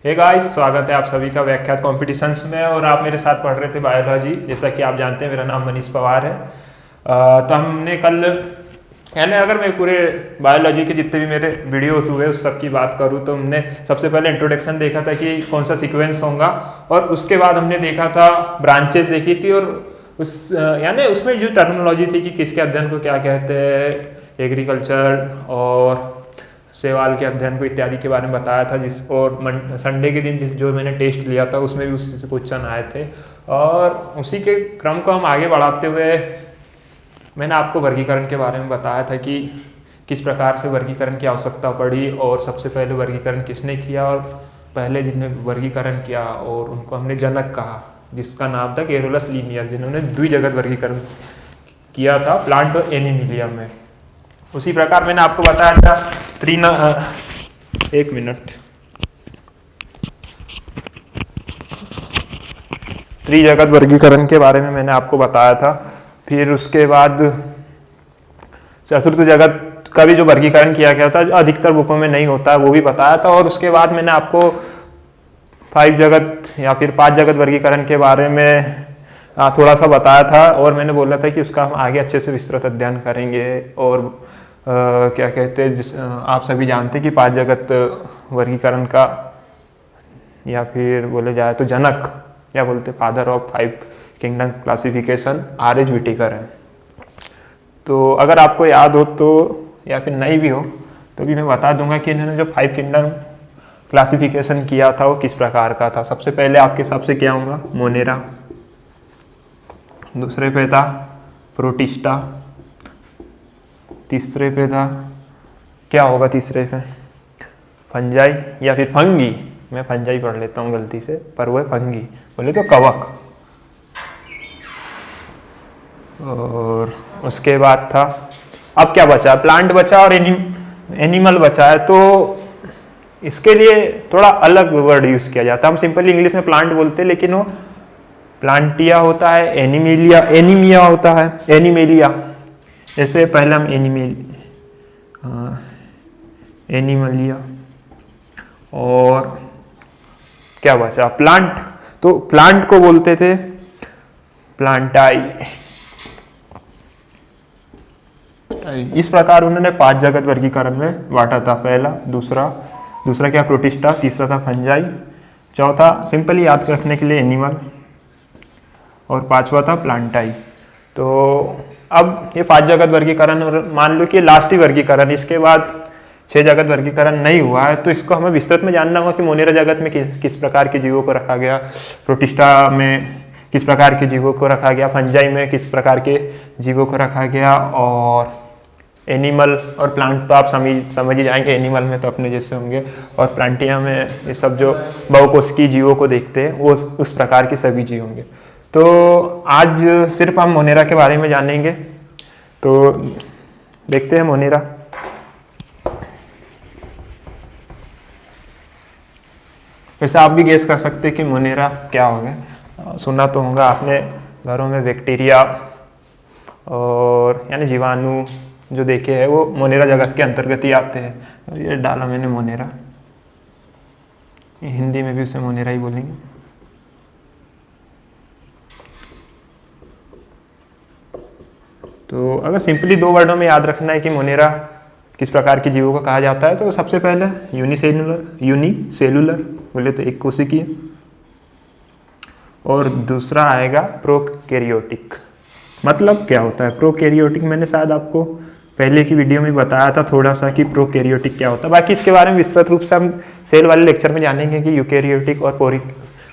Hey guys, स्वागत है आप सभी का व्याख्यात कॉम्पिटिशन्स में। और आप मेरे साथ पढ़ रहे थे बायोलॉजी। जैसा कि आप जानते हैं, मेरा नाम मनीष पवार है। तो हमने कल, यानी अगर मैं पूरे बायोलॉजी के जितने भी मेरे वीडियोस हुए उस सब की बात करूँ तो हमने सबसे पहले इंट्रोडक्शन देखा था कि कौन सा सीक्वेंस होगा, और उसके बाद हमने देखा था ब्रांचेस देखी थी, और उस यानी उसमें जो टर्मिनोलॉजी थी कि किसके अध्ययन को क्या कहते हैं, एग्रीकल्चर और शैवाल के अध्ययन को इत्यादि के बारे में बताया था। और संडे के दिन जो मैंने टेस्ट लिया था उसमें भी उससे क्वेश्चन आए थे। और उसी के क्रम को हम आगे बढ़ाते हुए मैंने आपको वर्गीकरण के बारे में बताया था कि किस प्रकार से वर्गीकरण की आवश्यकता पड़ी, और सबसे पहले वर्गीकरण किसने किया, और पहले जिनने वर्गीकरण किया और उनको हमने जनक कहा, जिसका नाम था केरोलस लीनियर, जिन्होंने द्विजगत वर्गीकरण किया था प्लांट और एनिमिलिया में। उसी प्रकार मैंने आपको बताया था त्रिजगत वर्गीकरण के बारे में मैंने आपको बताया था। फिर उसके बाद चतुर्थ जगत का भी जो वर्गीकरण किया गया था, जो अधिकतर बुकों में नहीं होता है, वो भी बताया था। और उसके बाद मैंने आपको 5 जगत या फिर 5 जगत वर्गीकरण के बारे में थोड़ा सा बताया था, और मैंने बोला था कि उसका हम आगे अच्छे से विस्तृत अध्ययन करेंगे। और क्या कहते हैं, आप सभी जानते हैं कि 5 जगत वर्गीकरण का, या फिर बोले जाए तो जनक, या बोलते father of 5 kingdom classification R.H. Whittaker है। तो अगर आपको याद हो तो, या फिर नहीं भी हो तो भी मैं बता दूंगा कि इन्होंने जो 5 किंगडम क्लासिफिकेशन किया था वो किस प्रकार का था। सबसे पहले आपके हिसाब से क्या होगा, मोनेरा। दूसरे पे था प्रोटिस्टा। तीसरे पे था, क्या होगा तीसरे पे, फंजाई या फिर फंगी। मैं फंजाई पढ़ लेता हूँ गलती से, पर वो है फंगी, बोले तो कवक। और उसके बाद था, अब क्या बचा, प्लांट बचा और एनिमल बचा है। तो इसके लिए थोड़ा अलग वर्ड यूज किया जाता है। हम सिंपली इंग्लिश में प्लांट बोलते हैं, लेकिन वो प्लांटिया होता है, एनीमिया होता है, एनिमेलिया। जैसे पहले हम एनिमलिया, और क्या बचा, प्लांट। तो प्लांट को बोलते थे प्लांटाई। इस प्रकार उन्होंने 5 जगत वर्गीकरण में बांटा था। पहला, दूसरा क्या, प्रोटिस्टा। तीसरा था फंजाई। चौथा सिंपली याद रखने के लिए एनिमल, और 5वां था प्लांटाई। तो अब ये 5 जगत वर्गीकरण, और मान लो कि लास्ट ही वर्गीकरण, इसके बाद 6 जगत वर्गीकरण नहीं हुआ है। तो इसको हमें विस्तृत में जानना होगा कि मोनेरा जगत में किस प्रकार के जीवों को रखा गया, प्रोटिस्टा में किस प्रकार के जीवों को रखा गया, फंजाई में किस प्रकार के जीवों को रखा गया, और एनिमल और प्लांट तो आप समझ ही जाएंगे। एनिमल में तो अपने जैसे होंगे, और प्लांटिया में ये सब जो बहुकोशिकीय जीवों को देखते हैं वो उस प्रकार के सभी जीव होंगे। तो आज सिर्फ हम मोनेरा के बारे में जानेंगे। तो देखते हैं मोनेरा। वैसे आप भी गेस कर सकते हैं कि मोनेरा क्या होगा। सुना तो होगा आपने घरों में बैक्टीरिया और यानी जीवाणु जो देखे हैं वो मोनेरा जगत के अंतर्गत ही आते हैं। ये डाला मैंने मोनेरा, हिंदी में भी उसे मोनेरा ही बोलेंगे। तो अगर सिंपली 2 वर्डों में याद रखना है कि मोनेरा किस प्रकार के जीवों को कहा जाता है, तो सबसे पहले यूनिसेलुलर बोले तो एक कोशिकीय, और दूसरा आएगा प्रोकैरियोटिक। मतलब क्या होता है प्रोकैरियोटिक, मैंने शायद आपको पहले की वीडियो में बताया था थोड़ा सा कि प्रोकैरियोटिक क्या होता है। बाकी इसके बारे में विस्तृत रूप से हम सेल वाले लेक्चर में जानेंगे कि यूकैरियोटिक और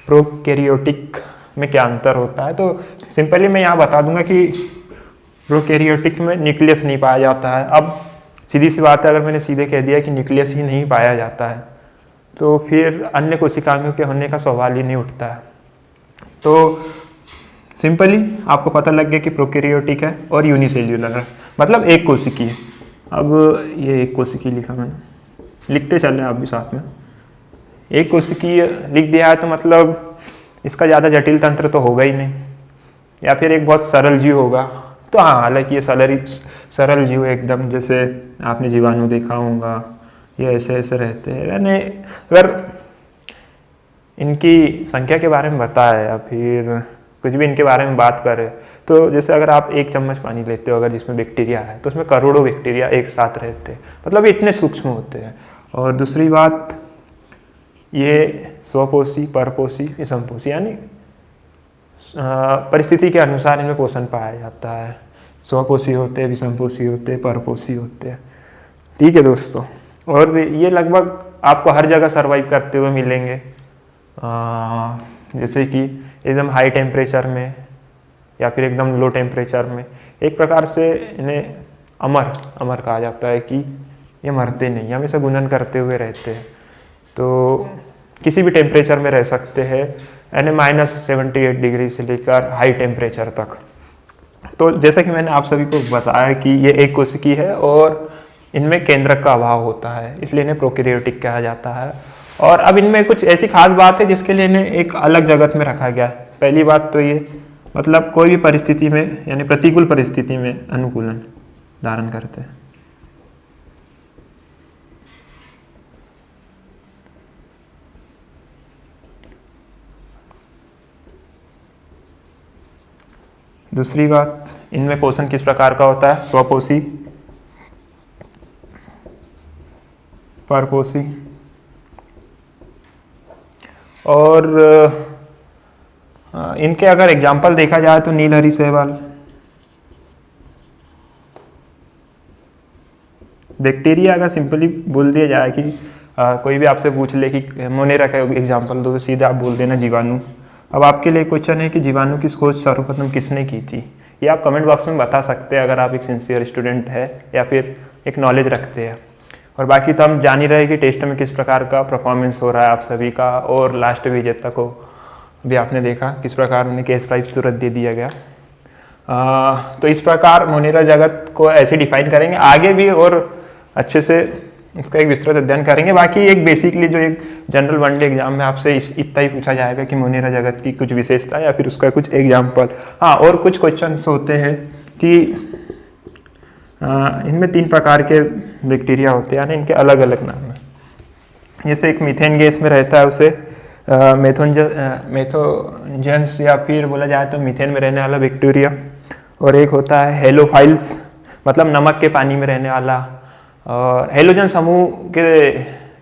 प्रोकैरियोटिक में क्या अंतर होता है। तो सिंपली मैं यहाँ बता दूंगा कि प्रोकैरियोटिक में न्यूक्लियस नहीं पाया जाता है। अब सीधी सी बात है, अगर मैंने सीधे कह दिया कि न्यूक्लियस ही नहीं पाया जाता है तो फिर अन्य कोशिकाओं के होने का सवाल ही नहीं उठता है। तो सिंपली आपको पता लग गया कि प्रोकैरियोटिक है और यूनिसेल्युलर है, मतलब एक कोशिकीय। अब ये एक कोशिकीय लिखा मैंने, लिखते चले आप भी साथ में। एक कोशिकीय लिख दिया है तो मतलब इसका ज़्यादा जटिल तंत्र तो होगा ही नहीं, या फिर एक बहुत सरल जीव होगा। तो हाँ, हालांकि ये सरल जीव एकदम, जैसे आपने जीवाणु देखा होगा, ये ऐसे ऐसे रहते हैं। यानी अगर इनकी संख्या के बारे में बताए या फिर कुछ भी इनके बारे में बात करें, तो जैसे अगर आप 1 चम्मच पानी लेते हो अगर जिसमें बैक्टीरिया है, तो उसमें करोड़ों बैक्टीरिया एक साथ रहते हैं, मतलब इतने सूक्ष्म होते हैं। और दूसरी बात, ये स्वपोषी, परपोषी, विषमपोषी, यानी परिस्थिति के अनुसार इनमें पोषण पाया जाता है। स्वपोषी होते हैं, विषमपोषी होते हैं, परपोषी होते हैं। ठीक है दोस्तों, और ये लगभग आपको हर जगह सर्वाइव करते हुए मिलेंगे, जैसे कि एकदम हाई टेम्परेचर में या फिर एकदम लो टेम्परेचर में। एक प्रकार से इन्हें अमर कहा जाता है कि ये मरते नहीं, हमेशा गुणन करते हुए रहते हैं। तो किसी भी टेम्परेचर में रह सकते हैं, यानी -78 डिग्री से लेकर हाई टेम्परेचर तक। तो जैसा कि मैंने आप सभी को बताया कि ये एक कोशिकी है और इनमें केंद्रक का अभाव होता है, इसलिए इन्हें प्रोकैरियोटिक कहा जाता है। और अब इनमें कुछ ऐसी खास बात है जिसके लिए इन्हें एक अलग जगत में रखा गया है। पहली बात तो ये, मतलब कोई भी परिस्थिति में, यानी प्रतिकूल परिस्थिति में अनुकूलन धारण करते हैं। दूसरी बात, इनमें पोषण किस प्रकार का होता है? स्वपोषी, परपोषी और इनके अगर एग्जाम्पल देखा जाए तो नीलहरी शैवाल। बैक्टीरिया अगर सिंपली बोल दिया जाए कि कोई भी आपसे पूछ ले कि मोनेरा का एग्जाम्पल दो, तो सीधे आप बोल देना जीवाणु। अब आपके लिए क्वेश्चन है कि जीवाणु की खोज सर्वप्रथम किसने की थी? ये आप कमेंट बॉक्स में बता सकते हैं अगर आप एक सिंसियर स्टूडेंट है या फिर एक नॉलेज रखते हैं। और बाकी तो हम जान ही रहे कि टेस्ट में किस प्रकार का परफॉर्मेंस हो रहा है आप सभी का, और लास्ट विजेता को भी आपने देखा किस प्रकार उन्हें केस प्राइज तुरंत दे दिया गया। तो इस प्रकार मोनेरा जगत को ऐसे डिफाइन करेंगे, आगे भी और अच्छे से इसका एक विस्तृत अध्ययन करेंगे। बाकी एक बेसिकली जो एक जनरल वनडे एग्जाम में आपसे इतना ही पूछा जाएगा कि मोनेरा जगत की कुछ विशेषता या फिर उसका कुछ एग्जाम्पल। हाँ, और कुछ क्वेश्चंस होते हैं कि इनमें 3 प्रकार के बैक्टीरिया होते हैं, यानी इनके अलग अलग नाम हैं। जैसे एक मीथेन गैस में रहता है उसे मेथोजेंस या फिर बोला जाए तो मीथेन में रहने वाला बैक्टीरिया, और एक होता है हेलोफाइल्स, मतलब नमक के पानी में रहने वाला। और हेलोजन समूह के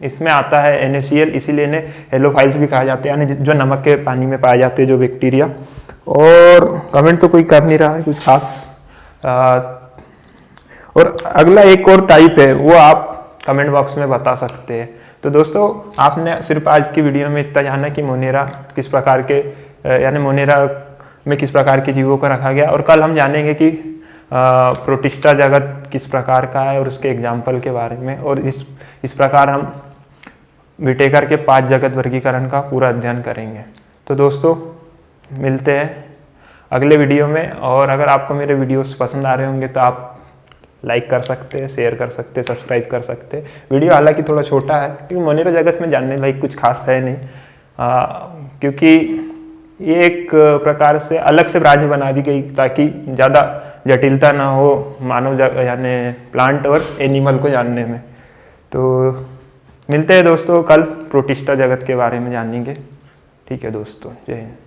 इसमें आता है NaCl, इसीलिए इन्हें हेलोफाइल्स भी कहा जाते हैं, यानी जो नमक के पानी में पाए जाते हैं जो बैक्टीरिया। और कमेंट तो कोई कर नहीं रहा है कुछ खास। और अगला एक और टाइप है, वो आप कमेंट बॉक्स में बता सकते हैं। तो दोस्तों, आपने सिर्फ आज की वीडियो में इतना जाना कि मोनेरा किस प्रकार के, यानी मोनेरा में किस प्रकार के जीवों को रखा गया, और कल हम जानेंगे कि प्रोटिस्टा जगत किस प्रकार का है और उसके एग्जाम्पल के बारे में। और इस प्रकार हम विटेकर के 5 जगत वर्गीकरण का पूरा अध्ययन करेंगे। तो दोस्तों, मिलते हैं अगले वीडियो में। और अगर आपको मेरे वीडियोस पसंद आ रहे होंगे तो आप लाइक कर सकते हैं, शेयर कर सकते हैं, सब्सक्राइब कर सकते हैं। वीडियो हालांकि थोड़ा छोटा है क्योंकि मोनेरा जगत में जानने लायक कुछ खास है नहीं, क्योंकि ये एक प्रकार से अलग से ब्रांच बना दी गई ताकि ज़्यादा जटिलता ना हो मानव यानी प्लांट और एनिमल को जानने में। तो मिलते हैं दोस्तों, कल प्रोटिस्टा जगत के बारे में जानेंगे। ठीक है दोस्तों, जय हिंद।